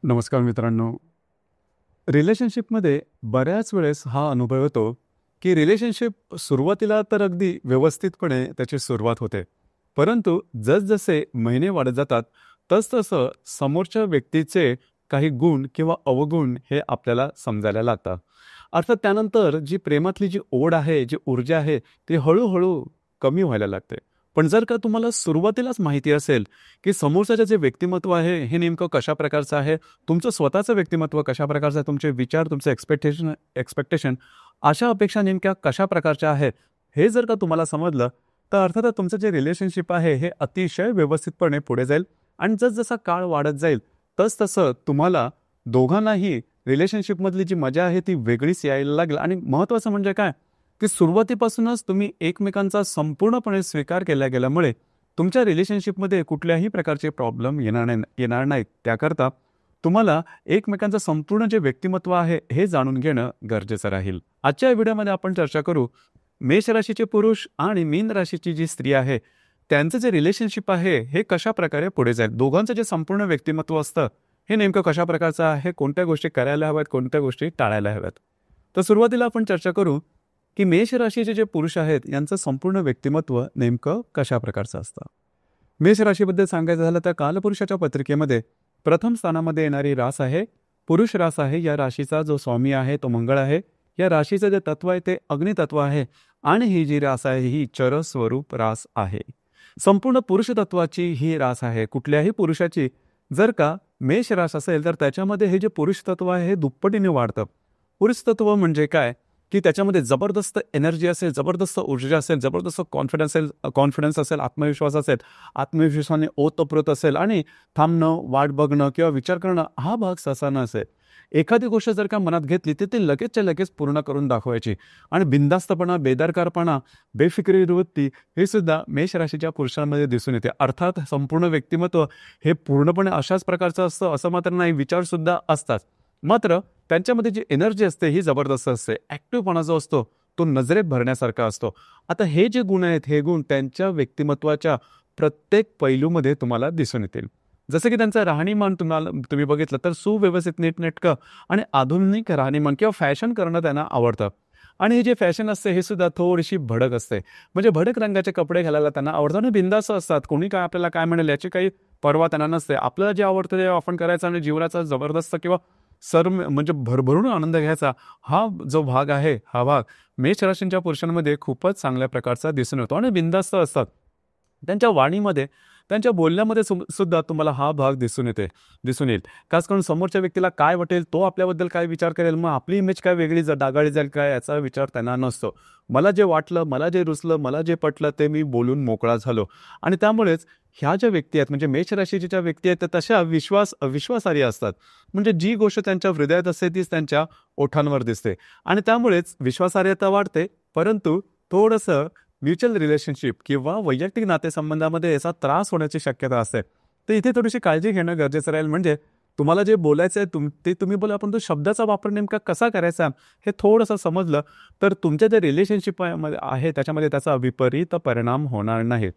नमस्कार मित्रांनो. रिलेशनशिपमध्ये बऱ्याच वेळेस हा अनुभव येतो, की रिलेशनशिप सुरुवातीला तर अगदी व्यवस्थितपणे त्याची सुरुवात होते. परंतु जसजसे महिने वाढत जातात, तसतसं समोरच्या व्यक्तीचे काही गुण किंवा अवगुण हे आपल्याला समजायला लागतात. अर्थात त्यानंतर जी प्रेमातली जी ओढ आहे, जी ऊर्जा आहे, ती हळू कमी व्हायला लागते. पण जर का तुम्हाला सुरुवातीलाच माहिती असेल, की समोरच्याचं जे व्यक्तिमत्व आहे, हे नेमकं कशा प्रकारचं आहे, तुमचं स्वतःचं व्यक्तिमत्व कशा प्रकारचं आहे, तुमचे विचार, तुमचे एक्सपेक्टेशन अशा अपेक्षा नेमक्या कशा प्रकारच्या आहेत, हे जर का तुम्हाला समजलं, तर अर्थातच तुमचं जे रिलेशनशिप आहे, हे अतिशय व्यवस्थितपणे पुढे जाईल आणि जसजसा काळ वाढत जाईल, तसतसं तुम्हाला दोघांनाही रिलेशनशिपमधली जी मजा आहे, ती वेगळीच यायला लागेल आणि महत्त्वाचं म्हणजे काय, की सुरुवातीपासूनच तुम्ही एकमेकांचा संपूर्णपणे स्वीकार केला गेल्यामुळे तुमच्या रिलेशनशिपमध्ये कुठल्याही प्रकारचे प्रॉब्लेम येणार नाहीत. त्याकरता तुम्हाला एकमेकांचं संपूर्ण जे व्यक्तिमत्व आहे हे जाणून घेणं गरजेचं राहील. आजच्या या व्हिडिओमध्ये आपण चर्चा करू मेष राशीचे पुरुष आणि मीन राशीची जी स्त्री आहे त्यांचं जे रिलेशनशिप आहे हे कशा प्रकारे पुढे जाईल. दोघांचं जे संपूर्ण व्यक्तिमत्व असतं हे नेमकं कशा प्रकारचं आहे, कोणत्या गोष्टी करायला हव्यात, कोणत्या गोष्टी टाळायला हव्यात. तर सुरुवातीला आपण चर्चा करू की मेष राशीचे जे पुरुष आहेत यांचं संपूर्ण व्यक्तिमत्व नेमकं कशा प्रकारचं असतं. मेष राशीबद्दल सांगायचं झालं तर कालपुरुषाच्या पत्रिकेमध्ये प्रथम स्थानामध्ये येणारी रास आहे पुरुष रास आहे. या राशीचा जो स्वामी आहे तो मंगळ आहे. या राशीचं जे तत्व आहे ते अग्नितत्व आहे आणि ही जी रास आहे ही चरस्वरूप रास आहे. संपूर्ण पुरुष तत्वाची ही रास आहे. कुठल्याही पुरुषाची जर का मेष रास असेल तर त्याच्यामध्ये हे जे पुरुष तत्व आहे हे दुप्पटीने वाढतं. पुरुष तत्व म्हणजे काय की त्याच्यामध्ये जबरदस्त एनर्जी असेल, जबरदस्त ऊर्जा असेल, जबरदस्त कॉन्फिडन्स असेल, आत्मविश्वास असेल, आत्मविश्वासाने ओतप्रोत असेल आणि थांबणं, वाट बघणं किंवा विचार करणं हा भाग सहसा नसेल. एखादी गोष्ट जर का मनात घेतली तर ती लगेचच्या लगेच पूर्ण करून दाखवायची आणि बिनधास्तपणा, बेदरकारपणा, बेफिक्री वृत्ती हे सुद्धा मेष राशीच्या पुरुषांमध्ये दिसून येते. अर्थात संपूर्ण व्यक्तिमत्व हे पूर्णपणे अशाच प्रकारचं असतं असं मात्र नाही, विचार सुद्धा असतात. मात्र त्यांच्यामध्ये जी एनर्जी असते ही जबरदस्त असते. ॲक्टिव्हपणा जो असतो तो नजरेत भरण्यासारखा असतो. आता हे जे गुण आहेत हे गुण त्यांच्या व्यक्तिमत्वाच्या प्रत्येक पैलूमध्ये तुम्हाला दिसून येतील. जसं की त्यांचं राहणीमान तुम्ही बघितलं तर सुव्यवस्थित, नीटनेटकं आणि आधुनिक राहणीमान किंवा फॅशन करणं त्यांना आवडतं. आणि हे जे फॅशन असते हे सुद्धा थोडीशी भडक असते. म्हणजे भडक रंगाचे कपडे घालायला त्यांना आवडतं आणि बिंदास असतात. कोणी काय आपल्याला काय म्हणेल याची काही पर्वा त्यांना नसते. आपल्याला जे आवडतं ते आपण करायचं आणि जीवनाचा जबरदस्त किंवा म्हणजे भरभरून आनंद घ्यायचा हा जो भाग आहे हा भाग मेष राशींच्या पुरुषांमध्ये खूपच चांगल्या प्रकारचा दिसून येतो आणि बिनधास्त असतात. त्यांच्या वाणीमध्ये, त्यांच्या बोलण्यामध्ये सुद्धा तुम्हाला हा भाग दिसून येईल. खास करून समोरच्या व्यक्तीला काय वाटेल, तो आपल्याबद्दल काय विचार करेल, मग आपली इमेज काय वेगळी डागाळी जाईल काय याचा विचार त्यांना नसतो. मला जे वाटलं, मला जे रुचलं, मला जे पटलं ते मी बोलून मोकळा झालो. आणि त्यामुळेच ह्या ज्या व्यक्ती आहेत म्हणजे मेष राशीच्या ज्या व्यक्ती आहेत त्या तशा विश्वासार्ह असतात. म्हणजे जी गोष्ट त्यांच्या हृदयात असते तीच त्यांच्या ओठांवर दिसते आणि त्यामुळेच विश्वासार्हता वाढते. परंतु थोडंसं म्युच्युअल रिलेशनशिप किंवा वैयक्तिक नातेसंबंधामध्ये याचा त्रास होण्याची शक्यता असते. तर इथे थोडीशी काळजी घेणं गरजेचं राहील. म्हणजे तुम्हाला जे बोलायचं आहे ते तुम्ही बोला, पण तो शब्दाचा वापर नेमका कसा करायचा हे थोडंसं समजलं तर तुमच्या जे रिलेशनशिप आहे त्याच्यामध्ये त्याचा विपरीत परिणाम होणार नाही.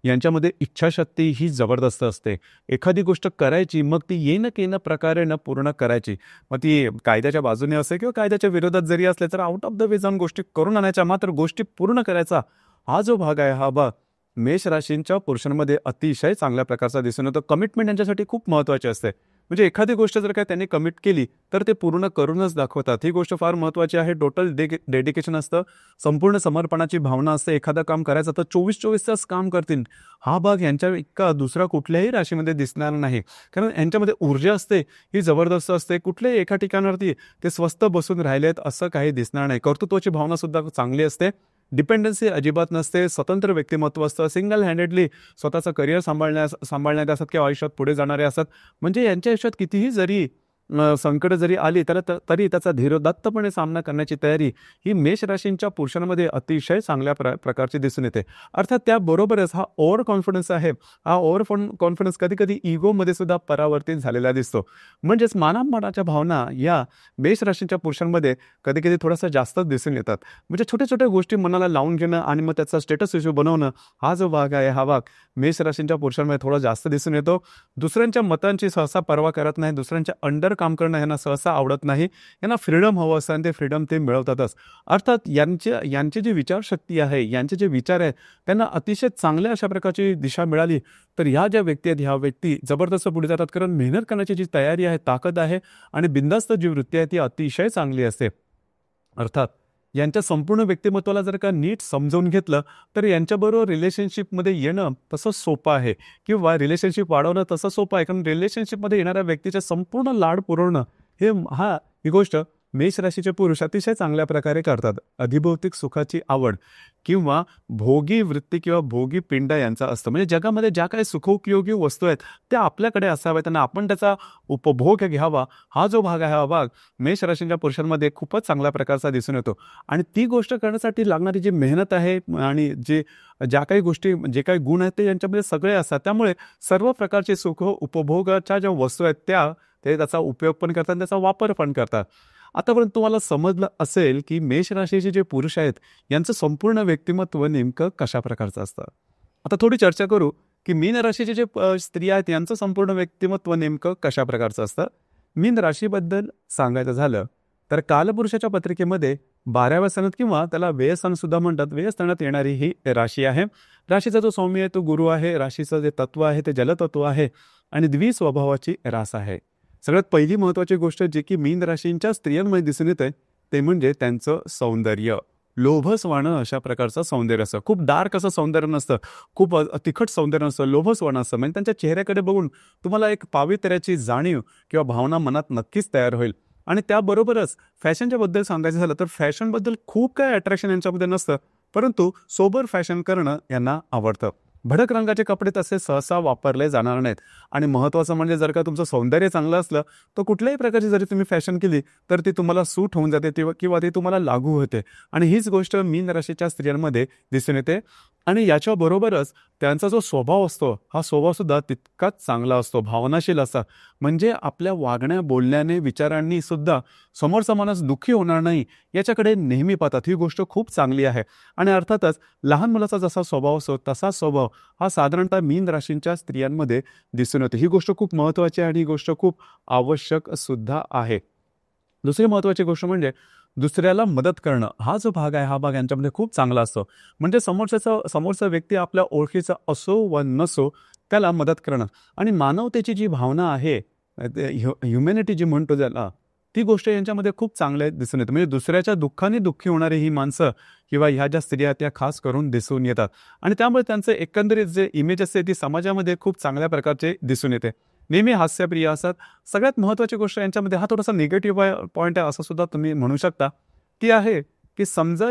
यांच्यामध्ये इच्छाशक्ती ही जबरदस्त असते. एखादी गोष्ट करायची मग ती येणं प्रकारे पूर्ण करायची. मग ती कायद्याच्या बाजूने असे किंवा कायद्याच्या विरोधात जरी असले तर आउट ऑफ द वे जाऊन गोष्टी करून आणायच्या. मात्र गोष्टी पूर्ण करायचा हा जो भाग आहे हा भाग मेष राशींच्या पुरुषांमध्ये अतिशय चांगल्या प्रकारचा दिसून येतो. कमिटमेंट यांच्यासाठी खूप महत्त्वाची असते. म्हणजे एखादी गोष्ट जर काय त्यांनी कमिट केली तर ते पूर्ण करूनच दाखवतात. ही गोष्ट फार महत्त्वाची आहे. टोटल डेडिकेशन असतं, संपूर्ण समर्पणाची भावना असते. एखादं काम करायचं तर 24 तास काम करतील. हा भाग यांच्या इतका दुसरा कुठल्याही राशीमध्ये दिसणार नाही. कारण यांच्यामध्ये ऊर्जा असते ही जबरदस्त असते. कुठल्याही एका ठिकाणावरती ते स्वस्थ बसून राहिलेत असं काही दिसणार नाही. कर्तृत्वाची भावना सुद्धा चांगली असते. डिपेंडन्सी अजिबात नसते. स्वतंत्र व्यक्तिमत्व असतं. सिंगल हँडेडली स्वतःचं करिअर सांभाळण्यात असतात किंवा आयुष्यात पुढे जाणारे असतात. म्हणजे यांच्या आयुष्यात कितीही जरी संकट जरी आली तरी त्याचा धीरोदात्तपणे सामना करण्याची तयारी ही मेष राशींच्या पुरुषांमध्ये अतिशय चांगल्या प्रकारची दिसून येते. अर्थात त्याबरोबरच हा ओव्हर कॉन्फिडन्स आहे, हा ओव्हर कॉन्फिडन्स कधी कधी इगोमध्ये सुद्धा परावर्तित झालेला दिसतो. म्हणजेच मानाच्या भावना या मेष राशींच्या पुरुषांमध्ये कधी कधी थोडासा जास्तच दिसून येतात. म्हणजे छोट्या छोट्या गोष्टी मनाला लावून घेणं आणि मग त्याचा स्टेटस इश्यू बनवणं, हा जो भाग आहे हा भाग मेष राशींच्या पुरुषांमध्ये थोडा जास्त दिसून येतो. दुसऱ्यांच्या मतांची सहसा पर्वा करत नाही, दुसऱ्यांच्या अंडर काम करणं यांना सहसा आवडत नाही. यांना फ्रीडम हवं असतं आणि ते फ्रीडम ते मिळवतातच. अर्थात यांची जी विचारशक्ती आहे, यांचे जे विचार आहेत, त्यांना अतिशय चांगल्या अशा प्रकारची दिशा मिळाली तर ह्या ज्या व्यक्ती आहेत ह्या व्यक्ती जबरदस्त पुढे जातात. कारण मेहनत करण्याची जी तयारी आहे, ताकद आहे आणि बिनधास्त जी वृत्ती आहे ती अतिशय चांगली असते. अर्थात यांच्या संपूर्ण व्यक्तिमत्वाला जर का नीट समजावून घेतलं तर यांच्याबरोबर रिलेशनशिपमध्ये येणं तसं सोपं आहे किंवा रिलेशनशिप वाढवणं तसं सोपं आहे. कारण रिलेशनशिपमध्ये येणाऱ्या व्यक्तीचे संपूर्ण लाड पुरवणं ही गोष्ट मेष राशीचे पुरुष अतिशय चांगल्या प्रकारे करतात. अधिभौतिक सुखाची आवड किंवा भोगी वृत्ती किंवा भोगी पिंड यांचा असतं. म्हणजे जगामध्ये ज्या काही सुखोपयोगी वस्तू आहेत त्या आपल्याकडे असाव्यात आणि आपण त्याचा उपभोग घ्यावा. हा जो भाग आहे हा भाग मेष राशीच्या पुरुषांमध्ये खूपच चांगल्या प्रकारचा दिसून येतो. आणि ती गोष्ट करण्यासाठी लागणारी जी मेहनत आहे आणि ज्या काही गोष्टी जे काही गुण आहेत ते यांच्यामध्ये सगळे असतात. त्यामुळे सर्व प्रकारचे सुख उपभोगाच्या ज्या वस्तू आहेत ते त्याचा उपयोग पण करतात, त्याचा वापर पण करतात. आतापर्यंत तुम्हाला समजलं असेल की मेष राशीचे जे पुरुष आहेत यांचं संपूर्ण व्यक्तिमत्व नेमकं कशा प्रकारचं असतं. आता थोडी चर्चा करू की मीन राशीचे जे स्त्रिया आहेत यांचं संपूर्ण व्यक्तिमत्व नेमकं कशा प्रकारचं असतं. मीन राशीबद्दल सांगायचं झालं तर कालपुरुषाच्या पत्रिकेमध्ये 12व्या स्थानात किंवा त्याला व्ययस्थान सुद्धा म्हणतात, व्ययस्थानात येणारी ही राशी आहे. राशीचा जो सौम्य आहे तो गुरु आहे. राशीचं जे तत्व आहे ते जलतत्व आहे आणि द्विस्वभावाची रास आहे. सगळ्यात पहिली महत्वाची गोष्ट जी की मीन राशींच्या स्त्रियांमध्ये दिसून येते ते म्हणजे त्यांचं सौंदर्य. लोभसवाणं अशा प्रकारचं सौंदर्य असतं. खूप डार्क असं सौंदर्य नसतं, खूप तिखट सौंदर्य नसतं, लोभसवाणं असतं. म्हणजे त्यांच्या चेहऱ्याकडे बघून तुम्हाला एक पावित्र्याची जाणीव किंवा भावना मनात नक्कीच तयार होईल. आणि त्याबरोबरच फॅशनच्या बद्दल सांगायचं झालं तर फॅशनबद्दल खूप काही अट्रॅक्शन यांच्यामध्ये नसतं, परंतु सोबर फॅशन करणं यांना आवडतं. भडक रंगाचे कपडे तसे सहसा वापरले जाणार नाहीत. आणि महत्त्वाचं म्हणजे जर का तुमचं सौंदर्य चांगलं असलं तर कुठल्याही प्रकारची जरी तुम्ही फॅशन केली तर ती तुम्हाला सूट होऊन जाते किंवा ती तुम्हाला लागू होते. आणि हीच गोष्ट मीन राशीच्या स्त्रियांमध्ये दिसून येते. आणि याच्याबरोबरच त्यांचा जो स्वभाव असतो हा स्वभावसुद्धा तितकाच चांगला असतो, भावनाशील असा. म्हणजे आपल्या वागण्या बोलण्याने विचारांनी सुद्धा समोरचा माणूस दुःखी होणार नाही याच्याकडे नेहमी पाहतात. ही गोष्ट खूप चांगली आहे. आणि अर्थातच लहान मुलाचा जसा स्वभाव असतो तसा स्वभाव हा साधारणतः मीन राशींच्या स्त्रियांमध्ये दिसून येते. ही गोष्ट खूप महत्त्वाची आहे आणि ही गोष्ट खूप आवश्यक सुद्धा आहे. दुसरी महत्त्वाची गोष्ट म्हणजे दुसऱ्याला मदत करणं. हा जो भाग आहे हा भाग यांच्यामध्ये खूप चांगला असतो. म्हणजे समोरचा व्यक्ती आपल्या ओळखीचा असो व नसो त्याला मदत करणं आणि मानवतेची जी भावना आहे, ह्युमॅनिटी जी म्हणतो ज्याला, ती गोष्ट यांच्यामध्ये खूप चांगल्या दिसून येते. म्हणजे दुसऱ्याच्या दुःखाने दुःखी होणारी ही माणसं किंवा ह्या ज्या स्त्रिया त्या खास करून दिसून येतात. आणि त्यामुळे त्यांचं एकंदरीत जे इमेज असते ती समाजामध्ये खूप चांगल्या प्रकारचे दिसून येते. नेहमी हास्यप्रिय असतात. सगळ्यात महत्त्वाची गोष्ट यांच्यामध्ये हा थोडासा निगेटिव्ह पॉईंट आहे असं सुद्धा तुम्ही म्हणू शकता, ती आहे की समजा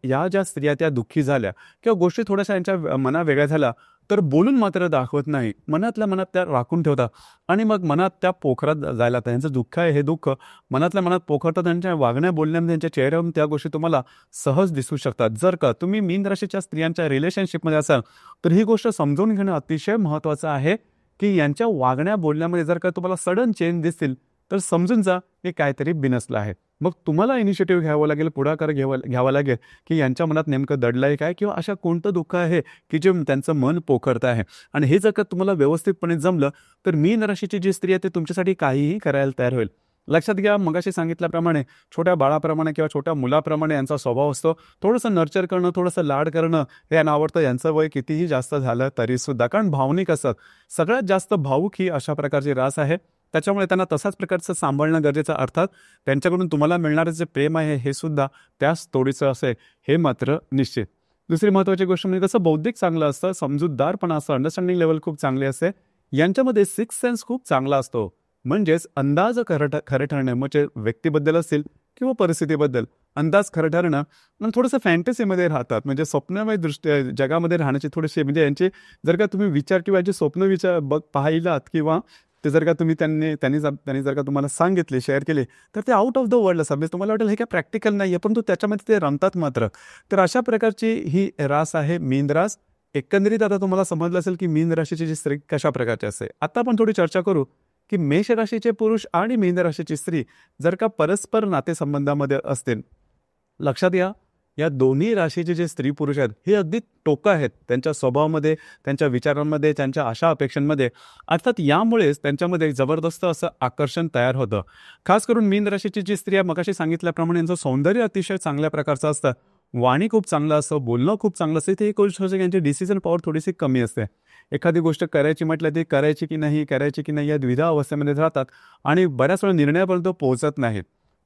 या ज्या स्त्रिया त्या दुःखी झाल्या किंवा गोष्टी थोड्याशा यांच्या मना वेगळ्या झाल्या तर बोलून मात्र दाखवत नाही, मनातल्या मनात त्या राखून ठेवतात आणि मग मनात त्या पोखरात जायला लागतात. यांचं दुःख आहे हे दुःख मनातल्या मनात पोखरतात. त्यांच्या वागण्या बोलण्यामध्ये त्यांच्या चेहऱ्यावरून त्या गोष्टी तुम्हाला सहज दिसू शकतात. जर का तुम्ही मीन राशीच्या स्त्रियांच्या रिलेशनशिपमध्ये असाल तर ही गोष्ट समजून घेणं अतिशय महत्त्वाचं आहे की यांच्या वागण्या बोलण्यामध्ये जर का तुम्हाला सडन चेंज दिसतील तर समजून जा की काहीतरी बिनसलं आहे. मग तुम्हाला इनिशिएटिव्ह घ्यावं लागेल, पुढाकार घ्यावा लागेल की यांच्या मनात नेमकं दडलंय काय किंवा अशा कोणतं दुःख आहे की जे त्यांचं मन पोखरत आहे. आणि हे जर का तुम्हाला व्यवस्थितपणे जमलं तर मीन राशीची जी स्त्री आहे ती तुमच्यासाठी काहीही करायला तयार होईल. लक्षात घ्या, मगाशी सांगितल्याप्रमाणे छोट्या बाळाप्रमाणे किंवा छोट्या मुलाप्रमाणे यांचा स्वभाव असतो. थोडंसं नर्चर करणं, थोडंसं लाड करणं हे यांना आवडतं. यांचं वय कितीही जास्त झालं तरी सुद्धा, कारण भावनिक असतात. सगळ्यात जास्त भावूक ही अशा प्रकारची रास आहे. त्याच्यामुळे त्यांना तसाच प्रकारचं सांभाळणं गरजेचं. अर्थात त्यांच्याकडून तुम्हाला मिळणारं जे प्रेम आहे हे सुद्धा त्याच तोडीचं असेल हे मात्र निश्चित. दुसरी महत्त्वाची गोष्ट म्हणजे कसं बौद्धिक चांगलं असतं, समजूतदारपणा असतं, अंडरस्टँडिंग लेवल खूप चांगली असते. यांच्यामध्ये सिक्स सेन्स खूप चांगला असतो. म्हणजेच अंदाज खरं ठरणं, म्हणजे व्यक्तीबद्दल असतील किंवा परिस्थितीबद्दल अंदाज खरं ठरणं आणि थोडंसं फॅन्टसीमध्ये राहतात. म्हणजे स्वप्नमय जगामध्ये राहण्याची थोडीशी म्हणजे यांचे जर का तुम्ही विचार किंवा यांचे स्वप्न पाहिलात किंवा ते जर का त्यांनी जर का तुम्हाला सांगितले, शेअर केले, तर ते आउट ऑफ द वर्ल्ड असतात. म्हणजे तुम्हाला वाटेल हे काय प्रॅक्टिकल नाही आहे, परंतु त्याच्यामध्ये ते रमतात मात्र. तर अशा प्रकारची ही रास आहे मीन रास. एकंदरीत आता तुम्हाला समजलं असेल की मीन राशीची जी स्त्री कशा प्रकारची असते. आता आपण थोडी चर्चा करू की मेष राशीचे पुरुष आणि मीन राशीची स्त्री जर का परस्पर नातेसंबंधामध्ये असतील. लक्षात या, या दोन्ही राशीचे जे स्त्री पुरुष आहेत हे अगदी टोका आहेत त्यांच्या स्वभावामध्ये, त्यांच्या विचारांमध्ये, त्यांच्या आशा अपेक्षांमध्ये. अर्थात यामुळेच त्यांच्यामध्ये जबरदस्त असं आकर्षण तयार होतं. खास करून मीन राशीची जी स्त्री आहे, मगाशी सांगितल्याप्रमाणे यांचं सौंदर्य अतिशय चांगल्या प्रकारचं असतं, वाणी खूप चांगलं असतं, बोलणं खूप चांगलं असतं. ते एक गोष्ट म्हणजे यांची डिसिजन पॉवर थोडीशी कमी असते. एखादी गोष्ट करायची म्हटलं ती करायची की नाही या द्विधा अवस्थेमध्ये राहतात आणि बऱ्याच वेळा निर्णयापर्यंत पोहोचत नाहीत.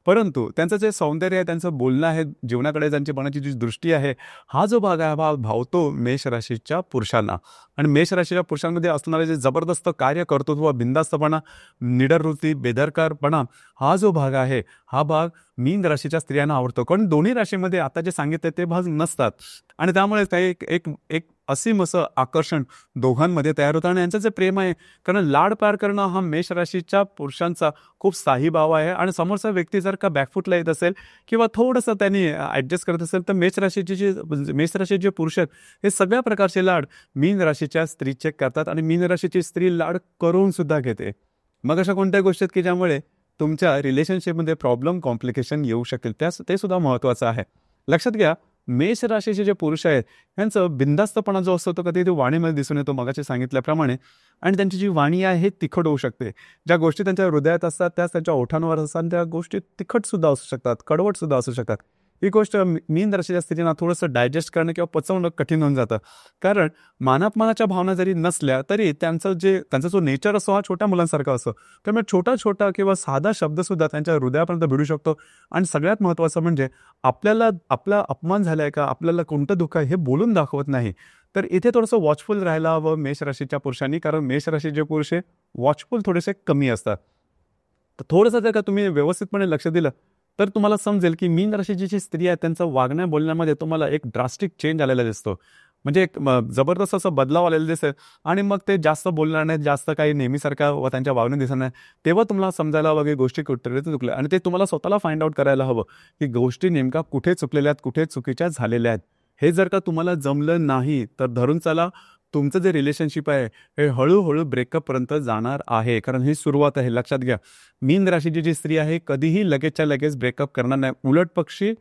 परंतु त्यांचं जे सौंदर्य आहे, त्यांचं बोलणं आहे, जीवनाकडे त्यांची पाहण्याची जी दृष्टी आहे, हा जो भाग आहे हा भावतो मेष राशीच्या पुरुषांना. आणि मेष राशीच्या पुरुषांमध्ये असणारे जे जबरदस्त कार्य कर्तृत्व, बिनधास्तपणा, निडर वृत्ती, बेदरकारपणा, हा जो भाग आहे हा भाग मीन राशीच्या स्त्रियांना आवडतो. कारण दोन्ही राशीमध्ये आता जे सांगितले ते भाग नसतात आणि त्यामुळे काही एक एक असीम असं आकर्षण दोघांमध्ये तयार होतं. आणि यांचं जे प्रेम आहे, कारण लाड प्यार करणं हा मेष राशीच्या पुरुषांचा खूप स्थायी भाव आहे. आणि समोरचा व्यक्ती जर का बॅकफुटला येत असेल किंवा थोडंसं त्यांनी ॲडजस्ट करत असेल तर मेष राशीचे जे पुरुष आहेत हे सगळ्या प्रकारचे लाड मीन राशीच्या स्त्रीचे करतात आणि मीन राशीची स्त्री लाड करून सुद्धा घेते. मग अशा कोणत्या गोष्टी आहेत की ज्यामुळे तुमच्या रिलेशनशिपमध्ये प्रॉब्लेम, कॉम्प्लिकेशन येऊ शकेल, ते सुद्धा महत्त्वाचं आहे. लक्षात घ्या, मेष राशीचे जे पुरुष आहेत यांचं बिनधास्तपणा जो असतो तो कधी ते वाणीमध्ये दिसून येतो मगाशी सांगितल्याप्रमाणे. आणि त्यांची जी वाणी आहे हे तिखट होऊ शकते. ज्या गोष्टी त्यांच्या हृदयात असतात त्याच त्यांच्या ओठांवर असतात, त्या गोष्टी तिखटसुद्धा असू शकतात, कडवटसुद्धा असू शकतात. ही गोष्ट मीन राशीच्या स्त्रींना थोडंसं डायजेस्ट करणं किंवा पचवणं कठीण होऊन जातं. कारण मानापमानाच्या भावना जरी नसल्या तरी त्यांचा जो नेचर असतो हा छोट्या मुलांसारखा असतो. त्यामुळे छोटा किंवा साधा शब्दसुद्धा त्यांच्या हृदयापर्यंत भिडू शकतो. आणि सगळ्यात महत्त्वाचं म्हणजे आपला अपमान झालाय का, आपल्याला कोणतं दुःख आहे हे बोलून दाखवत नाही. तर इथे थोडंसं वॉचफुल राहायला हवं मेष राशीच्या पुरुषांनी. कारण मेष राशीचे पुरुष हे वॉचफुल थोडेसे कमी असतात. तर थोडंसं जर का तुम्ही व्यवस्थितपणे लक्ष दिलं तर तुम्हाला समजेल की मीन राशीची जी स्त्री आहे त्यांचं वागण्या बोलण्यामध्ये तुम्हाला एक ड्रास्टिक चेंज आलेला दिसतो. म्हणजे एक जबरदस्त असं बदलाव आलेला दिसेल. आणि मग ते जास्त बोलणार नाहीत, जास्त काही नेहमीसारखा व त्यांच्या वागण्यात दिसणार नाही. तेव्हा तुम्हाला समजायला हवं की गोष्टी कुठे चुकल्या. आणि ते तुम्हाला स्वतःला फाइंड आउट करायला हवं की गोष्टी नेमका कुठे चुकलेल्या आहेत, कुठे चुकीच्या झालेल्या आहेत. हे जर का तुम्हाला जमलं नाही तर धरून चला, तुमचं जे रिलेशनशिप आहे हे हळूहळू ब्रेकअपपर्यंत जाणार आहे. कारण ही सुरुवात आहे. लक्षात घ्या, मीन राशीची जी स्त्री आहे कधीही लगेचच्या लगेच ब्रेकअप करणार नाही. उलट पक्षी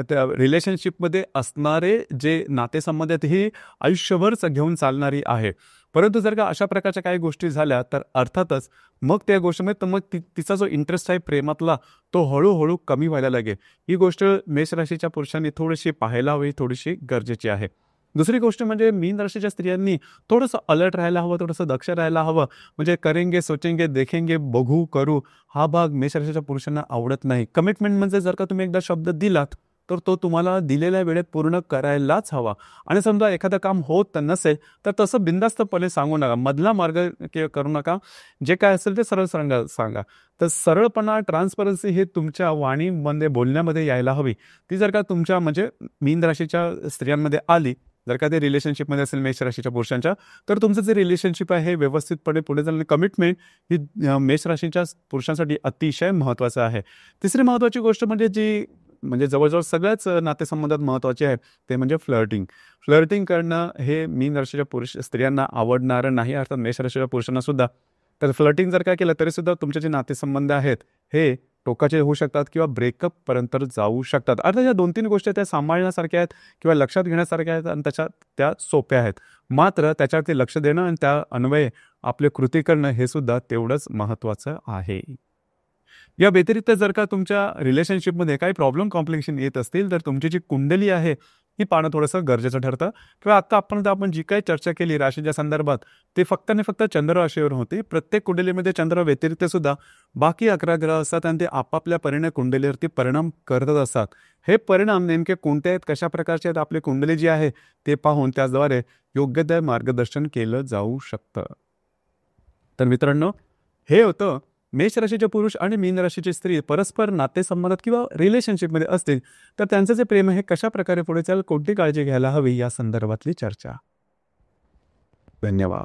त्या रिलेशनशिपमध्ये असणारे जे नातेसंबंध आहेत ही आयुष्यभरच घेऊन चालणारी आहे. परंतु जर का अशा प्रकारच्या काही गोष्टी झाल्या तर अर्थातच मग त्या गोष्टीमध्ये तर मग तिचा जो इंटरेस्ट आहे प्रेमातला तो हळूहळू कमी व्हायला लागेल. ही गोष्ट मेष राशीच्या पुरुषांनी थोडीशी पाहायला हवी, थोडीशी गरजेची आहे. दुसरी गोष्ट म्हणजे मीन राशीच्या स्त्रियांनी थोडंसं अलर्ट राहायला हवं, थोडंसं दक्ष राहायला हवं. म्हणजे करेंगे, सोचेंगे, देखेंगे, बघू, करू हा भाग मेष राशीच्या पुरुषांना आवडत नाही. कमिटमेंट म्हणजे जर का तुम्ही एकदा शब्द दिलात तर तो तुम्हाला दिलेल्या वेळेत पूर्ण करायलाच हवा. आणि समजा एखादं काम होत नसेल तर तसं बिनधास्तपणे सांगू नका, मधला मार्ग करू नका. जे काय असेल ते सरळ सांगा. तर सरळपणा, ट्रान्सपरन्सी हे तुमच्या वाणीमध्ये, बोलण्यामध्ये यायला हवी. ती जर का तुमच्या म्हणजे मीन राशीच्या स्त्रियांमध्ये आली, जर का ते रिलेशनशिपमध्ये असेल मेष राशीच्या पुरुषांच्या, तर तुमचं जे रिलेशनशिप आहे हे व्यवस्थितपणे पुढे चालणे, कमिटमेंट ही मेष राशीच्या पुरुषांसाठी अतिशय महत्त्वाचं आहे. तिसरी महत्त्वाची गोष्ट म्हणजे जवळजवळ सगळ्याच नातेसंबंधात महत्त्वाचे आहे ते म्हणजे फ्लर्टिंग करणं हे मीन राशीच्या स्त्रियांना आवडणारं नाही, अर्थात मेष राशीच्या पुरुषांना सुद्धा. तर फ्लर्टिंग जर काय केलं तरी सुद्धा तुमचे जे नातेसंबंध आहेत हे टोकाचे होऊ शकतात किंवा ब्रेकअपपर्यंत जाऊ शकतात. अर्थात या 2-3 गोष्टी त्या सांभाळण्यासारख्या आहेत किंवा लक्षात घेण्यासारख्या आहेत आणि त्या सोप्या आहेत. मात्र त्याच्यावरती लक्ष देणं आणि त्या अन्वये आपले कृती करणं हे सुद्धा तेवढंच महत्त्वाचं आहे. या व्यतिरिक्त जर का तुमच्या रिलेशनशिपमध्ये काही प्रॉब्लेम, कॉम्प्लिकेशन येत असतील तर तुमची जी कुंडली आहे ही पाहणं थोडंसं गरजेचं ठरतं. किंवा आता आपण जी काही चर्चा केली राशीच्या संदर्भात ते फक्त आणि फक्त चंद्र राशीवर होती. प्रत्येक कुंडलीमध्ये चंद्र व्यतिरिक्त सुद्धा बाकी 11 ग्रह असतात आणि ते आपापल्या परीने कुंडलीवरती परिणाम करत असतात. हे परिणाम नेमके कोणते आहेत, कशा प्रकारचे आहेत, आपली कुंडली जी आहे ते पाहून त्याद्वारे योग्य ते मार्गदर्शन केलं जाऊ शकतं. तर मित्रांनो, हे होतं मेष राशीचे पुरुष आणि मीन राशीची स्त्री परस्पर नातेसंबंधात किंवा रिलेशनशिपमध्ये असतील तर त्यांचं जे प्रेम आहे कशा प्रकारे पुढे चालेल, कोणती काळजी घ्यायला हवी या संदर्भातली चर्चा. धन्यवाद.